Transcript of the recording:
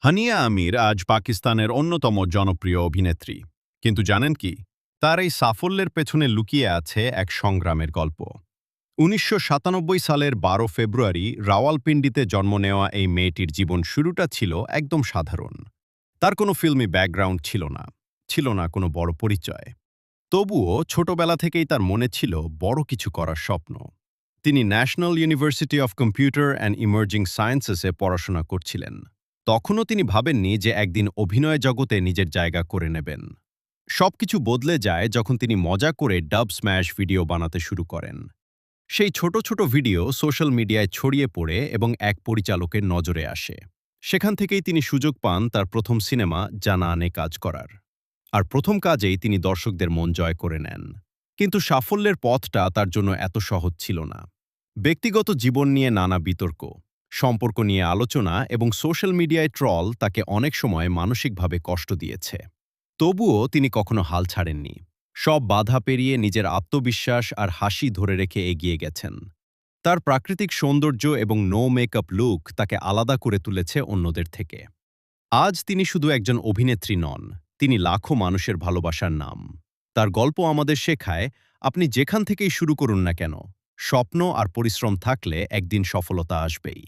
হানিয়া আমির আজ পাকিস্তানের অন্যতম জনপ্রিয় অভিনেত্রী। কিন্তু জানেন কি, তার এই সাফল্যের পেছনে লুকিয়ে আছে এক সংগ্রামের গল্প। ১৯৯৭ সালের ১২ ফেব্রুয়ারি রাওয়ালপিন্ডিতে জন্ম নেওয়া এই মেয়েটির জীবন শুরুটা ছিল একদম সাধারণ। তার কোনো ফিল্মি ব্যাকগ্রাউন্ড ছিল না কোনো বড় পরিচয়। তবুও ছোটবেলা থেকেই তার মনে ছিল বড় কিছু করার স্বপ্ন। তিনি national university of computer and emerging সায়েন্সেসে পড়াশোনা করছিলেন। তখনও তিনি ভাবেননি যে একদিন অভিনয় জগতে নিজের জায়গা করে নেবেন। সবকিছু বদলে যায় যখন তিনি মজা করে ডাব স্ম্যাশ ভিডিও বানাতে শুরু করেন। সেই ছোট ছোট ভিডিও সোশ্যাল মিডিয়ায় ছড়িয়ে পড়ে এবং এক পরিচালকের নজরে আসে। সেখান থেকেই তিনি সুযোগ পান তার প্রথম সিনেমা জানানে কাজ করার। আর প্রথম কাজেই তিনি দর্শকদের মন জয় করে নেন। কিন্তু সাফল্যের পথটা তার জন্য এত সহজ ছিল না। ব্যক্তিগত জীবন নিয়ে নানা বিতর্ক, সম্পর্ক নিয়ে আলোচনা এবং সোশ্যাল মিডিয়ায় ট্রল তাকে অনেক সময় মানসিকভাবে কষ্ট দিয়েছে। তবুও তিনি কখনো হাল ছাড়েননি। সব বাধা পেরিয়ে নিজের আত্মবিশ্বাস আর হাসি ধরে রেখে এগিয়ে গেছেন। তার প্রাকৃতিক সৌন্দর্য এবং নো মেকআপ লুক তাকে আলাদা করে তুলেছে অন্যদের থেকে। আজ তিনি শুধু একজন অভিনেত্রী নন, তিনি লাখো মানুষের ভালোবাসার নাম। তার গল্প আমাদের শেখায়, আপনি যেখান থেকেই শুরু করুন না কেন, স্বপ্ন আর পরিশ্রম থাকলে একদিন সফলতা আসবেই।